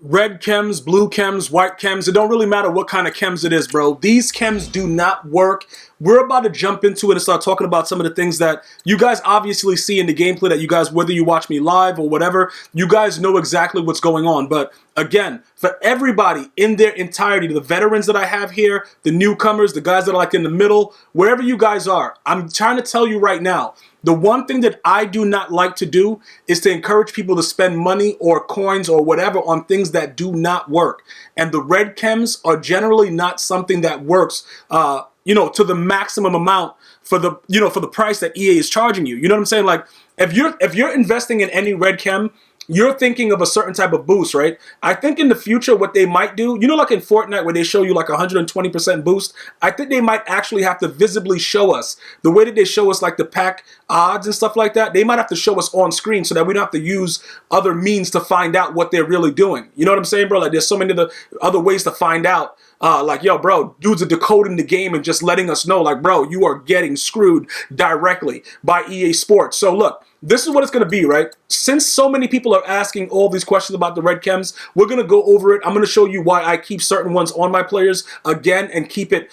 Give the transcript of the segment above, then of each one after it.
red chems, blue chems, white chems, it don't really matter what kind of chems it is, bro. These chems do not work. We're about to jump into it and start talking about some of the things that you guys obviously see in the gameplay that you guys, whether you watch me live or whatever, you guys know exactly what's going on. But again, for everybody in their entirety, the veterans that I have here, the newcomers, the guys that are like in the middle, wherever you guys are, I'm trying to tell you right now, the one thing that I do not like to do is to encourage people to spend money or coins or whatever on things that do not work. And the red chems are generally not something that works, to the maximum amount for the, for the price that EA is charging you. You know what I'm saying? Like, if you're investing in any red chem, you're thinking of a certain type of boost, right? I think in the future what they might do, like in Fortnite where they show you like 120% boost, I think they might actually have to visibly show us, the way that they show us like the pack odds and stuff like that, they might have to show us on screen so that we don't have to use other means to find out what they're really doing. You know what I'm saying, bro? Like there's so many other ways to find out. Like, yo, bro, dudes are decoding the game and just letting us know, like, bro, you are getting screwed directly by EA Sports. So look, this is what it's going to be, right? Since so many people are asking all these questions about the red chems, we're going to go over it. I'm going to show you why I keep certain ones on my players again and keep it,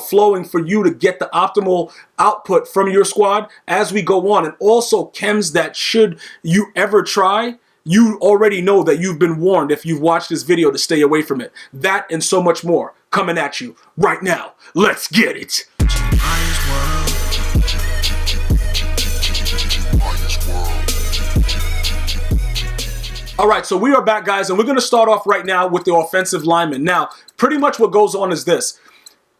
flowing for you to get the optimal output from your squad as we go on. And also chems that should you ever try, you already know that you've been warned if you've watched this video to stay away from it. That and so much more coming at you right now. Let's get it. All right, so we are back, guys, and we're going to start off right now with the offensive lineman. Now, pretty much what goes on is this.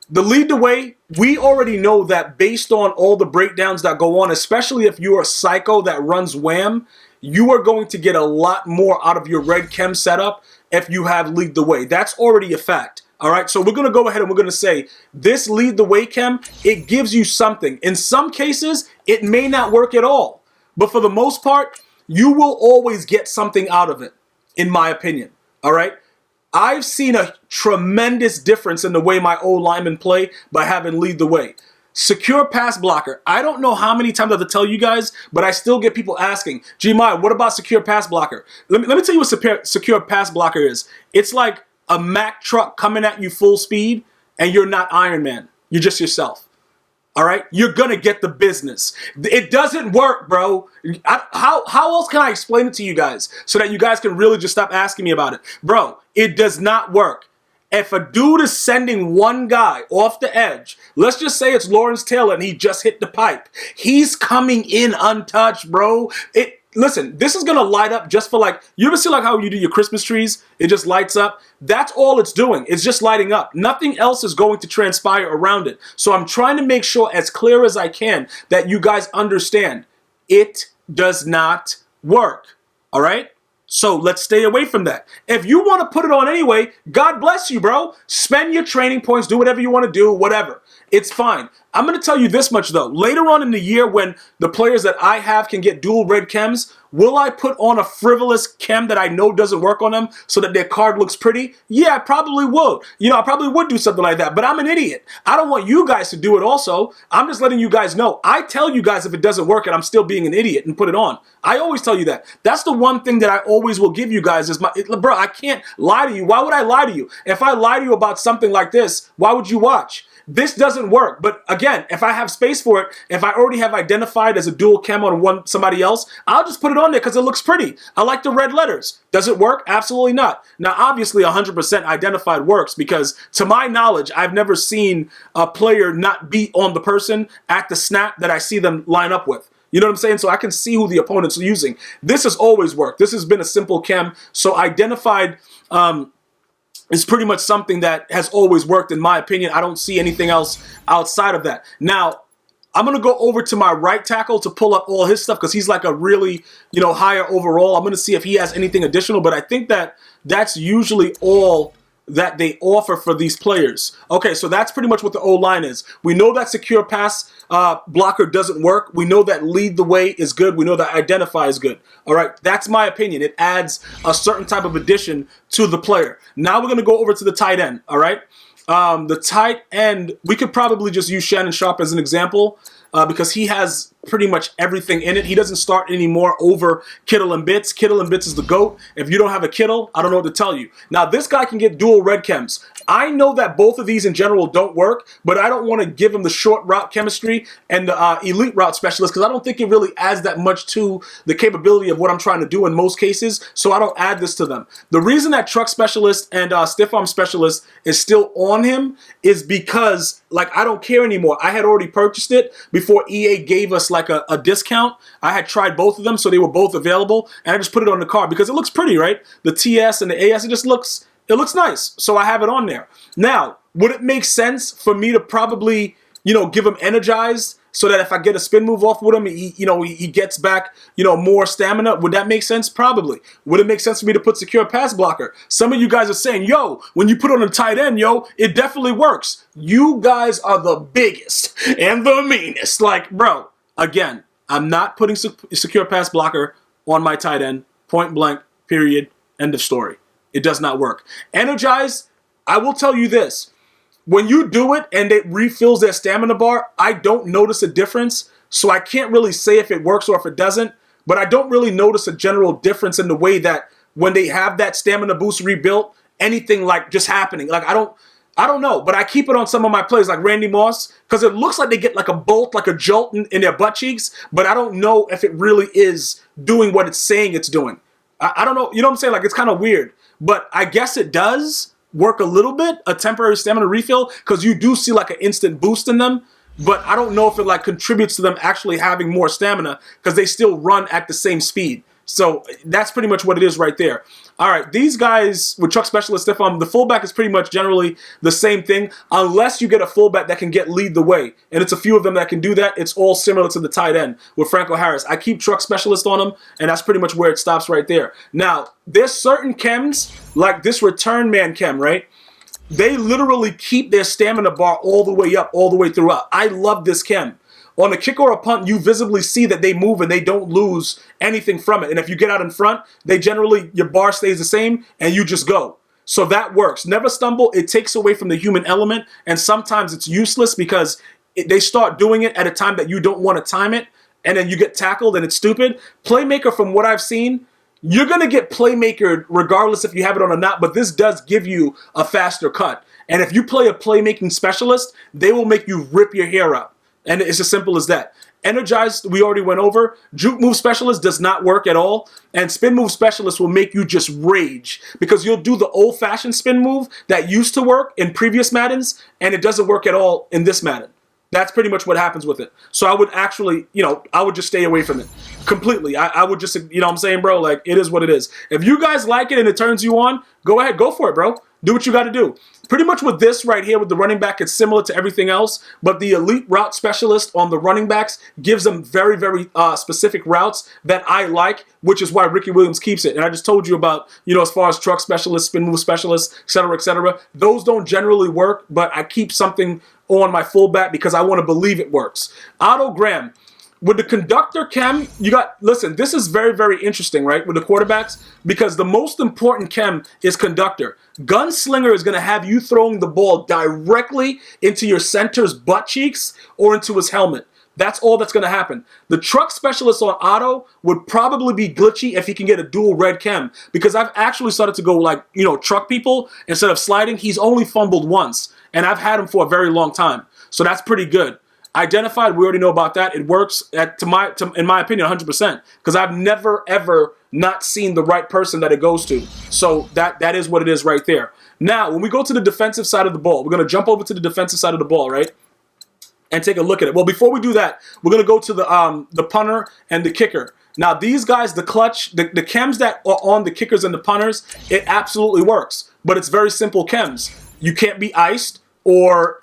The lead the way, we already know that based on all the breakdowns that go on, especially if you're a psycho that runs wham, you are going to get a lot more out of your red chem setup if you have lead the way. That's already a fact. All right, so we're going to go ahead and we're going to say this lead the way chem, it gives you something. In some cases, it may not work at all. But for the most part, you will always get something out of it, in my opinion. All right, I've seen a tremendous difference in the way my old linemen play by having lead the way. Secure pass blocker. I don't know how many times I have to tell you guys, but I still get people asking, Gmi, what about secure pass blocker? Let me tell you what secure pass blocker is. It's like a Mack truck coming at you full speed and you're not Iron Man. You're just yourself. All right? You're going to get the business. It doesn't work, bro. How else can I explain it to you guys so that you guys can really just stop asking me about it? Bro, it does not work. If a dude is sending one guy off the edge, let's just say it's Lawrence Taylor and he just hit the pipe. He's coming in untouched, bro. Listen, this is going to light up just for like, you ever see like how you do your Christmas trees? It just lights up. That's all it's doing. It's just lighting up. Nothing else is going to transpire around it. So I'm trying to make sure as clear as I can that you guys understand it does not work. All right? So let's stay away from that. If you want to put it on anyway, God bless you, bro. Spend your training points, do whatever you want to do, whatever. It's fine. I'm going to tell you this much, though. Later on in the year when the players that I have can get dual red chems, will I put on a frivolous chem that I know doesn't work on them so that their card looks pretty? Yeah, I probably would. I probably would do something like that, but I'm an idiot. I don't want you guys to do it also. I'm just letting you guys know. I tell you guys if it doesn't work and I'm still being an idiot and put it on. I always tell you that. That's the one thing that I always will give you guys is bro, I can't lie to you. Why would I lie to you? If I lie to you about something like this, why would you watch? This doesn't work. But again, if I have space for it, if I already have identified as a dual chem on somebody else, I'll just put it on there because it looks pretty. I like the red letters. Does it work? Absolutely not. Now, obviously, 100% identified works because to my knowledge, I've never seen a player not beat on the person at the snap that I see them line up with. You know what I'm saying? So I can see who the opponents are using. This has always worked. This has been a simple chem. So identified is pretty much something that has always worked in my opinion. I don't see anything else outside of that. Now, I'm going to go over to my right tackle to pull up all his stuff because he's like a really, higher overall. I'm going to see if he has anything additional, but I think that that's usually all that they offer for these players. Okay, so that's pretty much what the O-line is. We know that secure pass blocker doesn't work. We know that lead the way is good. We know that identify is good. All right, that's my opinion. It adds a certain type of addition to the player. Now we're going to go over to the tight end, all right? The tight end, we could probably just use Shannon Sharp as an example. because he has pretty much everything in it. He doesn't start anymore over Kittle and Bits. Kittle and Bits is the GOAT. If you don't have a Kittle, I don't know what to tell you. Now, this guy can get dual red chems. I know that both of these in general don't work, but I don't want to give him the short route chemistry and the elite route specialist because I don't think it really adds that much to the capability of what I'm trying to do in most cases, so I don't add this to them. The reason that truck specialist and stiff arm specialist is still on him is because, like, I don't care anymore. I had already purchased it before EA gave us like a discount. I had tried both of them, so they were both available, and I just put it on the card because it looks pretty, right? The TS and the AS, it looks nice, so I have it on there. Now, would it make sense for me to probably, give him energized so that if I get a spin move off with him, he gets back, more stamina? Would that make sense? Probably. Would it make sense for me to put secure pass blocker? Some of you guys are saying, yo, when you put on a tight end, yo, it definitely works. You guys are the biggest and the meanest. Like, bro, again, I'm not putting secure pass blocker on my tight end. Point blank, period, end of story. It does not work. Energize, I will tell you this. When you do it and it refills their stamina bar, I don't notice a difference. So I can't really say if it works or if it doesn't. But I don't really notice a general difference in the way that when they have that stamina boost rebuilt, anything like just happening. Like, I don't know. But I keep it on some of my plays like Randy Moss because it looks like they get like a bolt, like a jolt in their butt cheeks. But I don't know if it really is doing what it's saying it's doing. I don't know. You know what I'm saying? Like, it's kind of weird. But I guess it does work a little bit, a temporary stamina refill, because you do see like an instant boost in them. But I don't know if it like contributes to them actually having more stamina because they still run at the same speed. So that's pretty much what it is right there. All right, these guys with truck specialist stiff arm, the fullback is pretty much generally the same thing unless you get a fullback that can lead the way. And it's a few of them that can do that. It's all similar to the tight end with Franco Harris. I keep truck specialist on them, and that's pretty much where it stops right there. Now, there's certain chems, like this return man chem, right? They literally keep their stamina bar all the way up, all the way throughout. I love this chem. On a kick or a punt, you visibly see that they move and they don't lose anything from it. And if you get out in front, your bar stays the same and you just go. So that works. Never stumble. It takes away from the human element. And sometimes it's useless because they start doing it at a time that you don't want to time it. And then you get tackled and it's stupid. Playmaker, from what I've seen, you're going to get playmaker regardless if you have it on or not. But this does give you a faster cut. And if you play a playmaking specialist, they will make you rip your hair out. And it's as simple as that. Energized, we already went over. Juke move specialist does not work at all. And spin move specialist will make you just rage. Because you'll do the old-fashioned spin move that used to work in previous Maddens, and it doesn't work at all in this Madden. That's pretty much what happens with it. So I would actually, I would just stay away from it completely. I would just, what I'm saying, bro? Like, it is what it is. If you guys like it and it turns you on, go ahead, go for it, bro. Do what you got to do. Pretty much with this right here, with the running back, it's similar to everything else, but the elite route specialist on the running backs gives them very, very specific routes that I like, which is why Ricky Williams keeps it. And I just told you about, as far as truck specialist, spin move specialist, et cetera, those don't generally work, but I keep something on my fullback because I want to believe it works. Otto Graham. With the conductor chem, listen, this is very, very interesting, right, with the quarterbacks, because the most important chem is conductor. Gunslinger is going to have you throwing the ball directly into your center's butt cheeks or into his helmet. That's all that's going to happen. The truck specialist on Otto would probably be glitchy if he can get a dual red chem, because I've actually started to go like, truck people instead of sliding. He's only fumbled once, and I've had him for a very long time. So that's pretty good. Identified, we already know about that. It works, in my opinion, 100%. Because I've never, ever not seen the right person that it goes to. So that is what it is right there. Now, when we go to the defensive side of the ball, we're going to jump over to the defensive side of the ball, right? And take a look at it. Well, before we do that, we're going to go to the punter and the kicker. Now, these guys, the clutch, the chems that are on the kickers and the punters, it absolutely works. But it's very simple chems. You can't be iced. Or,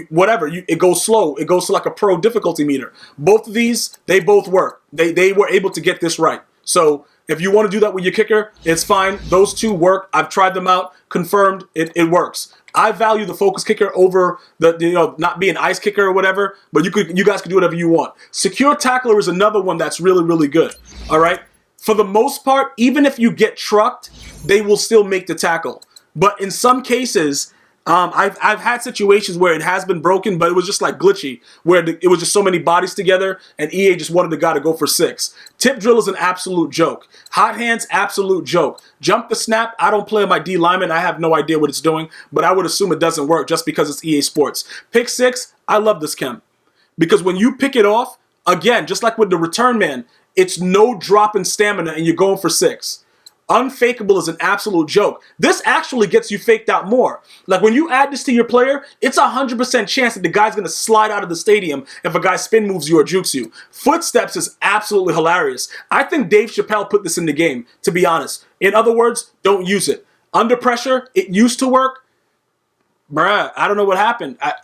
whatever, it goes slow. It goes to like a pro difficulty meter. Both of these, they both work. They were able to get this right. So if you want to do that with your kicker, it's fine. Those two work. I've tried them out. Confirmed. It works. I value the focus kicker over the, not being ice kicker or whatever. But you guys can do whatever you want. Secure tackler is another one that's really, really good. All right. For the most part, even if you get trucked, they will still make the tackle. But in some cases, I've had situations where it has been broken, but it was just like glitchy, where it was just so many bodies together, and EA just wanted the guy to go for 6. Tip drill is an absolute joke. Hot hands, absolute joke. Jump the snap, I don't play on my D lineman. I have no idea what it's doing, but I would assume it doesn't work just because it's EA Sports. Pick 6, I love this chem. Because when you pick it off, again, just like with the return man, it's no drop in stamina and you're going for 6. Unfakeable is an absolute joke. This actually gets you faked out more. Like when you add this to your player, it's 100% chance that the guy's going to slide out of the stadium if a guy spin moves you or jukes you. Footsteps is absolutely hilarious. I think Dave Chappelle put this in the game, to be honest. In other words, don't use it. Under pressure, it used to work. Bruh, I don't know what happened. I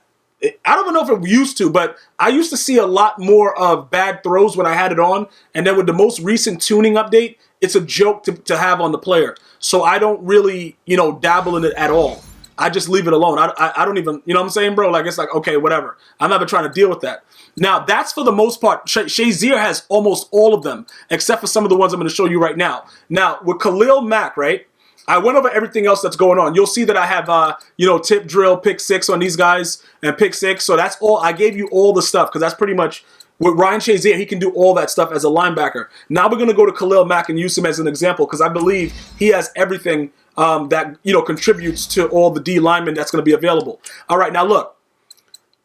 don't even know if it used to, but I used to see a lot more of bad throws when I had it on. And then with the most recent tuning update, it's a joke to have on the player. So I don't really, dabble in it at all. I just leave it alone. I don't even, you know what I'm saying, bro? Like, it's like, okay, whatever. I'm not even trying to deal with that. Now, that's for the most part. Shazier has almost all of them, except for some of the ones I'm going to show you right now. Now, with Khalil Mack, right? I went over everything else that's going on. You'll see that I have, tip drill, pick 6 on these guys, and pick 6. So that's all. I gave you all the stuff because that's pretty much with Ryan Shazier. He can do all that stuff as a linebacker. Now we're going to go to Khalil Mack and use him as an example because I believe he has everything that contributes to all the D linemen that's going to be available. All right, now look.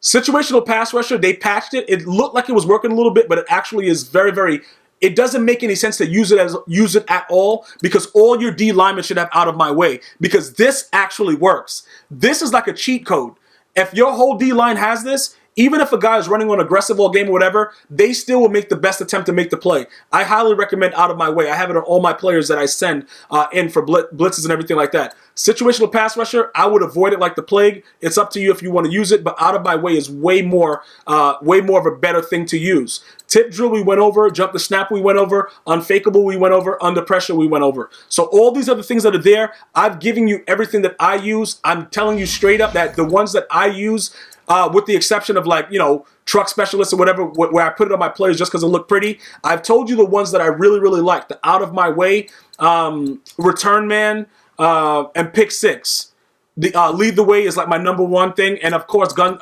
Situational pass rusher, they patched it. It looked like it was working a little bit, but it actually is very, very. It doesn't make any sense to use it at all because all your D linemen should have out of my way because this actually works. This is like a cheat code. If your whole D line has this, even if a guy is running on aggressive all game or whatever, they still will make the best attempt to make the play. I highly recommend out of my way. I have it on all my players that I send in for blitzes and everything like that. Situational pass rusher, I would avoid it like the plague. It's up to you if you want to use it, but out of my way is way more of a better thing to use. Tip drill we went over, jump the snap we went over, unfakeable we went over, under pressure we went over. So all these other things that are there, I've given you everything that I use. I'm telling you straight up that the ones that I use, with the exception of truck specialists or whatever, where I put it on my players just because it looked pretty, I've told you the ones that I really, really like. The out of my way, return man, and pick 6. The lead the way is like my number one thing, and of course, not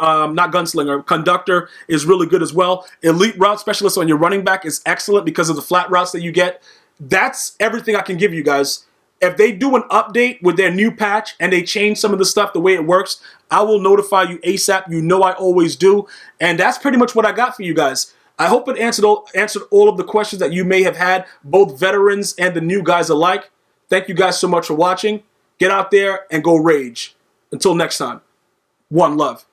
gunslinger, conductor is really good as well. Elite route specialist on your running back is excellent because of the flat routes that you get. That's everything I can give you guys. If they do an update with their new patch and they change some of the stuff, the way it works, I will notify you ASAP. You know I always do, and that's pretty much what I got for you guys. I hope it answered all of the questions that you may have had, both veterans and the new guys alike. Thank you guys so much for watching. Get out there and go rage. Until next time, one love.